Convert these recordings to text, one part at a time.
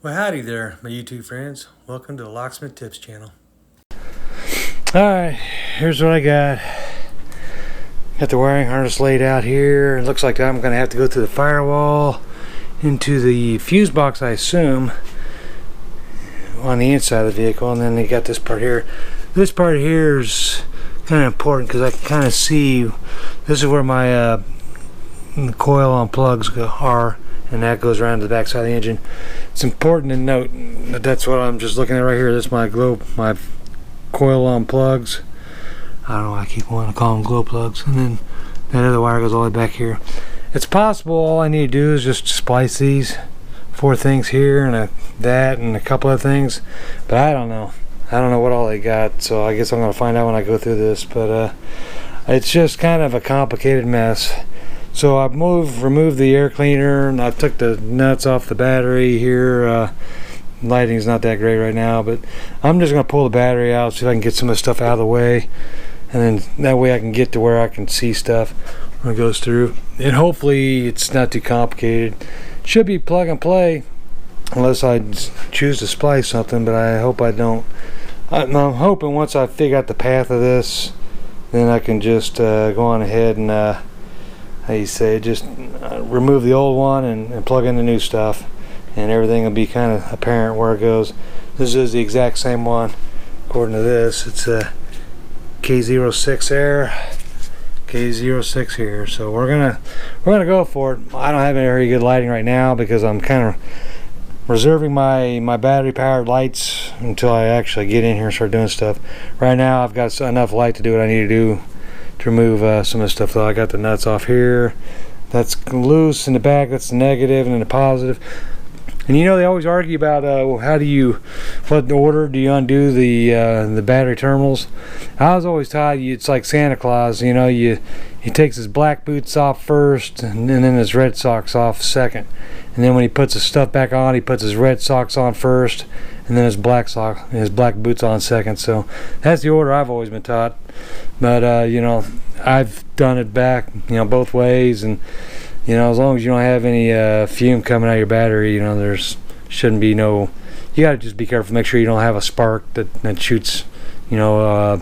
Well, howdy there, my YouTube friends. Welcome to the Locksmith Tips channel. Alright, here's what I got. Got the wiring harness laid out here. It looks like I'm going to have to go through the firewall into the fuse box, I assume, on the inside of the vehicle. And then they got this part here. This part here is kind of important because I can kind of see this is where my coil on plugs are, and that goes around to the back side of the engine. It's important to note that that's what I'm just looking at right here. That's my coil on plugs. I don't know why I keep wanting to call them glow plugs. And then that other wire goes all the way back here. It's possible all I need to do is just splice these 4 things here and that and a couple of things, but I don't know. I don't know what all they got, so I guess I'm going to find out when I go through this. But it's just kind of a complicated mess. So I removed the air cleaner, and I took the nuts off the battery here. Lighting's not that great right now, but I'm just going to pull the battery out, see if I can get some of the stuff out of the way, and then that way I can get to where I can see stuff when it goes through. And hopefully it's not too complicated. It should be plug and play, unless I choose to splice something, but I hope I don't. I'm hoping once I figure out the path of this, then I can just go on ahead and how you say, just remove the old one and plug in the new stuff, and everything will be kind of apparent where it goes. This is the exact same one according to this. It's a K06 there, K06 here. So we're gonna go for it. I don't have very good lighting right now because I'm kind of reserving my battery powered lights until I actually get in here and start doing stuff. Right now I've got enough light to do what I need to do to remove some of the stuff. Though I got the nuts off here. That's loose in the back. That's the negative, and then the positive. And you know, they always argue about what order do you undo the battery terminals. I was always taught it's like Santa Claus. You know, he takes his black boots off first, and then his red socks off second. And then when he puts his stuff back on, he puts his red socks on first, and then his black boots on second. So that's the order I've always been taught. But you know, I've done it back, you know, both ways. And you know, as long as you don't have any fume coming out of your battery, you know, there's shouldn't be no. You got to just be careful. Make sure you don't have a spark that shoots, you know,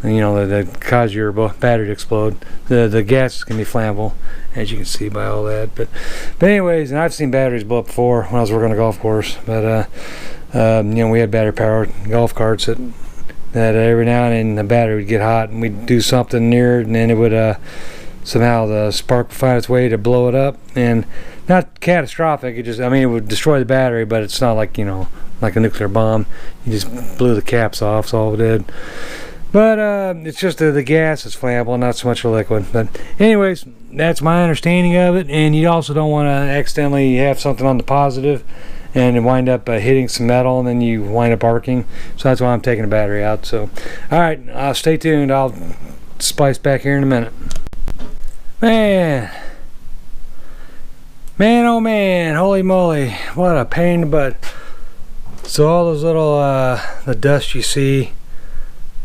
that cause your battery to explode. The gas can be flammable, as you can see by all that. But anyways, and I've seen batteries blow up before when I was working on a golf course. But you know, we had battery powered golf carts that every now and then the battery would get hot, and we'd do something near it, and then it would somehow the spark would find its way to blow it up. And not catastrophic, it just, I mean, it would destroy the battery, but it's not like, you know, like a nuclear bomb. You just blew the caps off, so all it did. But it's just the gas is flammable, not so much a liquid. But anyways, that's my understanding of it. And you also don't want to accidentally have something on the positive and wind up hitting some metal, and then you wind up arcing. So that's why I'm taking the battery out. So alright, stay tuned. I'll splice back here in a minute. Man, oh man, holy moly, what a pain in the butt. So all those little the dust you see,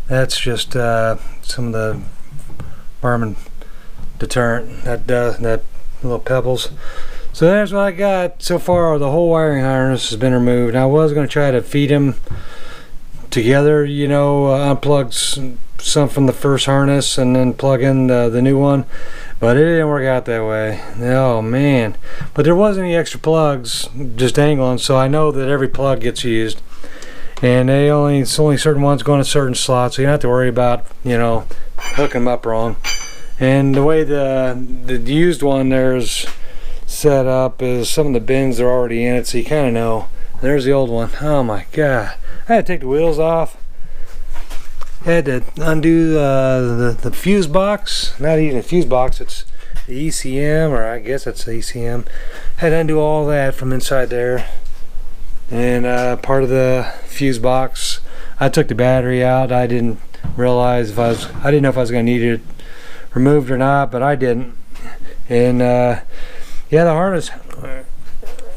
that's just some of the Hardman deterrent, that little pebbles. So that's what I got so far. The whole wiring harness has been removed. I was going to try to feed them together, you know, unplug some from the first harness and then plug in the new one, but it didn't work out that way. Oh man. But there wasn't any extra plugs just dangling, so I know that every plug gets used, and it's only certain ones going to certain slots, so you don't have to worry about, you know, hooking them up wrong. And the way the used one there's set up is some of the bins are already in it, so you kind of know. There's the old one. Oh my god, I had to take the wheels off. I had to undo the fuse box. Not even a fuse box, it's the ECM, or I guess it's the ECM. Had to undo all that from inside there. And part of the fuse box, I took the battery out. I didn't realize I didn't know if I was going to need it removed or not, but I didn't. And yeah, the harness,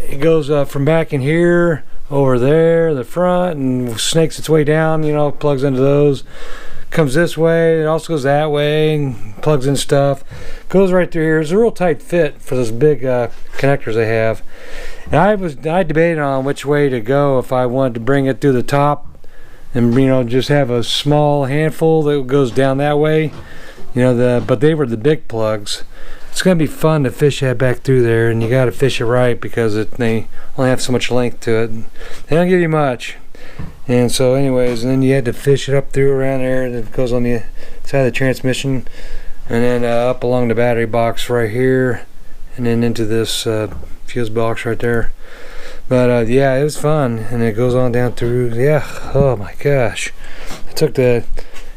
it goes from back in here over there, the front, and snakes its way down, you know, plugs into those, comes this way, it also goes that way, and plugs in stuff. Goes right through here. It's a real tight fit for those big connectors they have. And I debated on which way to go, if I wanted to bring it through the top and, you know, just have a small handful that goes down that way. You know, but they were the big plugs. It's going to be fun to fish that back through there, and you got to fish it right because they only have so much length to it. They don't give you much. And so anyways, and then you had to fish it up through around there, and it goes on the side of the transmission, and then up along the battery box right here, and then into this fuse box right there. But yeah, it was fun, and it goes on down through. Yeah, oh my gosh. I took the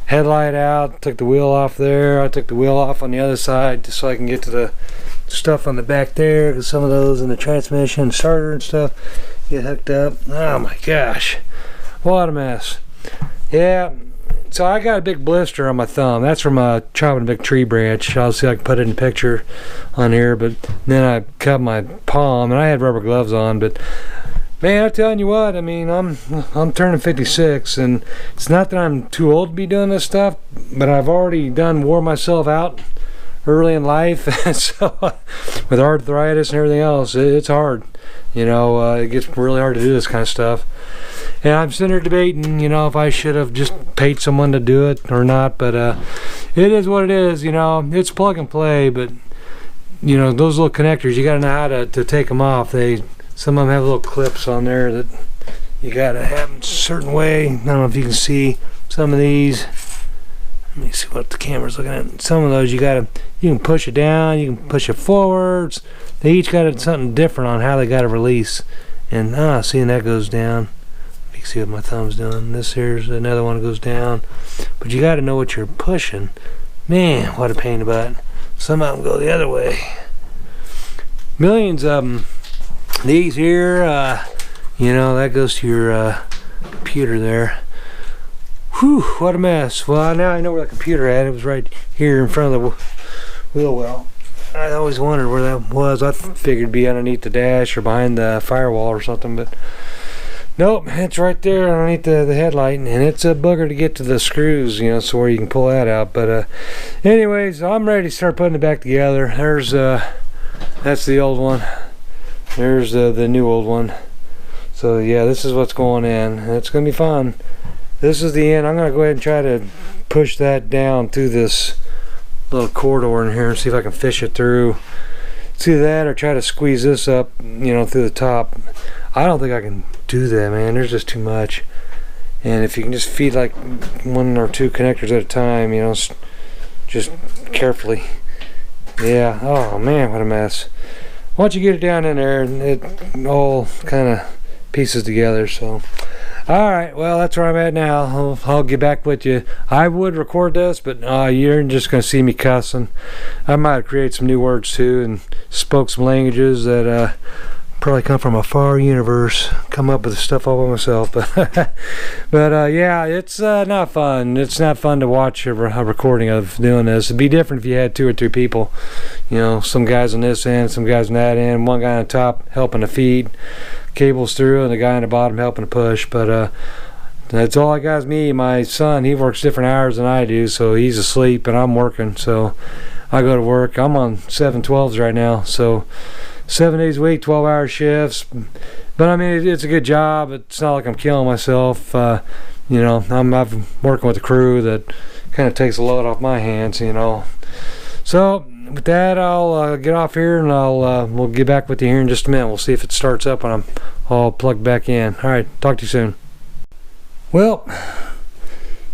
headlight out, took the wheel off there. I took the wheel off on the other side just so I can get to the stuff on the back there, because some of those in the transmission, starter and stuff get hooked up. Oh my gosh, what a mess. Yeah, so I got a big blister on my thumb. That's from chopping a big tree branch. I'll see if I can put it in the picture on here. But then I cut my palm, and I had rubber gloves on. But man, I'm telling you what, I mean, I'm turning 56, and it's not that I'm too old to be doing this stuff, but I've already wore myself out early in life. So with arthritis and everything else, it's hard. You know, it gets really hard to do this kind of stuff. And I'm sitting here debating, you know, if I should have just paid someone to do it or not. But it is what it is, you know. It's plug and play, but, you know, those little connectors, you got to know how to take them off. Some of them have little clips on there that you got to have them a certain way. I don't know if you can see some of these. Let me see what the camera's looking at. Some of those you can push it down, you can push it forwards. They each got something different on how they got to release. And seeing that goes down. You can see what my thumb's doing. This here's another one that goes down. But you got to know what you're pushing. Man, what a pain in the butt. Some of them go the other way. Millions of them. These here, you know, that goes to your computer there. Whew, what a mess. Well, now I know where the computer at. It was right here in front of the wheel well. I always wondered where that was. I figured it'd be underneath the dash or behind the firewall or something, but nope, it's right there underneath the headlight, and it's a booger to get to the screws, you know, so where you can pull that out. But anyways, I'm ready to start putting it back together. There's that's the old one. There's the new old one. So yeah, this is what's going in. It's gonna be fun. This is the end. I'm gonna go ahead and try to push that down through this little corridor in here and see if I can fish it through. See that, or try to squeeze this up, you know, through the top. I don't think I can do that, man. There's just too much. And if you can just feed like 1 or 2 connectors at a time, you know, just carefully. Yeah. Oh man, what a mess. Once you get it down in there, it all kind of pieces together. So alright, well, that's where I'm at now. I'll get back with you. I would record this, but you're just going to see me cussing. I might create some new words too and spoke some languages that probably come from a far universe. Come up with stuff all by myself. But yeah, it's not fun. It's not fun to watch a recording of doing this. It'd be different if you had 2 or 3 people. You know, some guys on this end, some guys on that end, one guy on top helping to feed cables through, and the guy on the bottom helping to push. But that's all I got is me. My son, he works different hours than I do, so he's asleep and I'm working. So I go to work. I'm on 7/12s right now, so 7 days a week, 12-hour shifts. But I mean, it's a good job. It's not like I'm killing myself. You know, I'm working with a crew that kind of takes a load off my hands, you know. So with that, I'll get off here, and we'll get back with you here in just a minute. We'll see if it starts up when I'm all plugged back in. All right, talk to you soon. Well,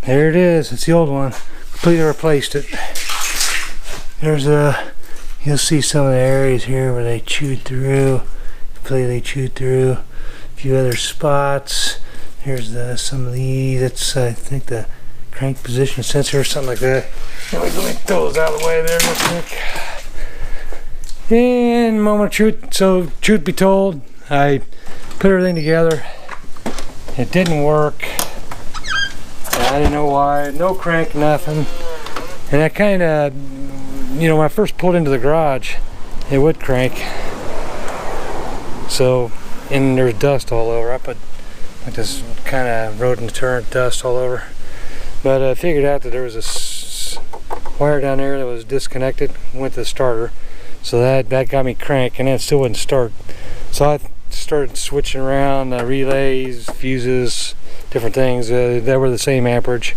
there it is. It's the old one. Completely replaced it. There's you'll see some of the areas here where they chewed through, completely chewed through. A few other spots. Here's some of these. That's I think the crank position sensor or something like that. Let me throw those out of the way there real quick. And moment of truth. So truth be told, I put everything together. It didn't work. I didn't know why. No crank, nothing. And I kind of, you know, when I first pulled into the garage, it would crank. So, and there's dust all over. I put like this kind of rodent turd dust all over. But I figured out that there was a wire down there that was disconnected, went to the starter. So that got me cranking, and it still wouldn't start. So I started switching around relays, fuses, different things that were the same amperage.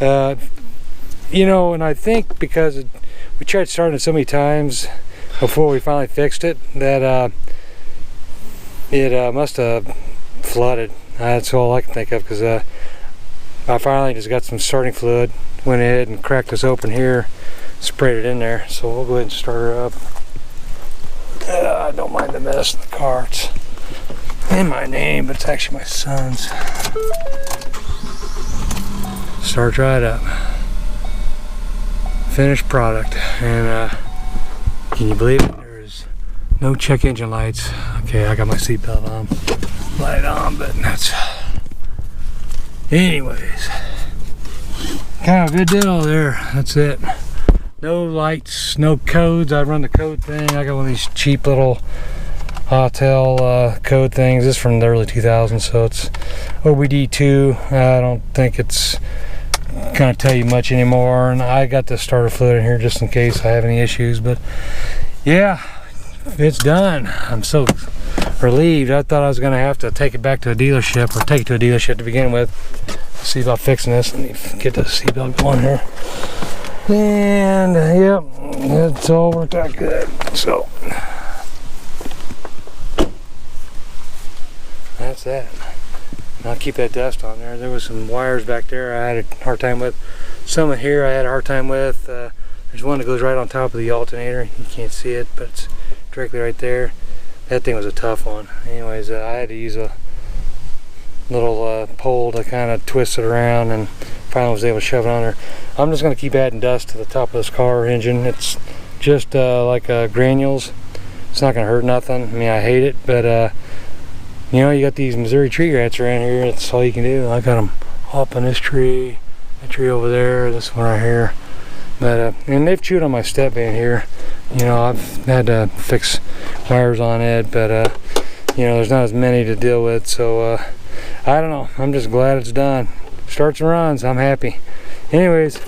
You know, and I think because we tried starting it so many times before we finally fixed it, that it must have flooded. That's all I can think of, because I finally just got some starting fluid, went ahead and cracked this open here, sprayed it in there. So we'll go ahead and start her up. I don't mind the mess in the car. It's in my name, but it's actually my son's. Starts right up. Finished product. And can you believe it? There's no check engine lights. Okay, I got my seatbelt on. Light on, but that's... Anyways. Kind of a good deal there. That's it. No lights, no codes. I run the code thing. I got one of these cheap little hotel code things. This is from the early 2000s, so it's OBD2. I don't think it's gonna tell you much anymore, and I got the starter fluid in here just in case I have any issues. But yeah, it's done. I'm so relieved. I thought I was gonna have to take it back to a dealership, or take it to a dealership to begin with. See about fixing this. Let me get the seatbelt going here. And yep, it's all worked out good. So that's that. And I'll keep that dust on there. There was some wires back there I had a hard time with. Some in here I had a hard time with. There's one that goes right on top of the alternator. You can't see it, but it's directly right there. That thing was a tough one. Anyways, I had to use a little pole to kind of twist it around, and finally was able to shove it on there. I'm just going to keep adding dust to the top of this car engine. It's just like granules. It's not going to hurt nothing. I mean, I hate it, but you know, you got these Missouri tree rats around here. That's all you can do. I got them up in this tree, that tree over there, this one right here. But and they've chewed on my step van here. You know, I've had to fix wires on it, but you know, there's not as many to deal with. So I don't know. I'm just glad it's done. Starts and runs. I'm happy. Anyways,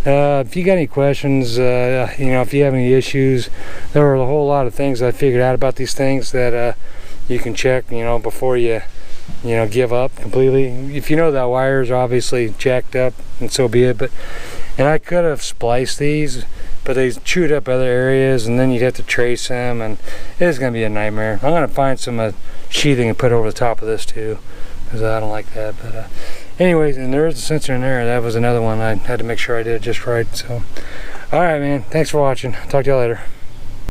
if you got any questions, you know, if you have any issues, there were a whole lot of things I figured out about these things that you can check, you know, before you know, give up completely. If you know that wires are obviously jacked up, and so be it. But and I could have spliced these, but they chewed up other areas, and then you'd have to trace them, and it's gonna be a nightmare. I'm gonna find some sheathing and put over the top of this too, because I don't like that. But anyways, and there is a sensor in there. That was another one I had to make sure I did it just right. So all right, man, thanks for watching. Talk to you later.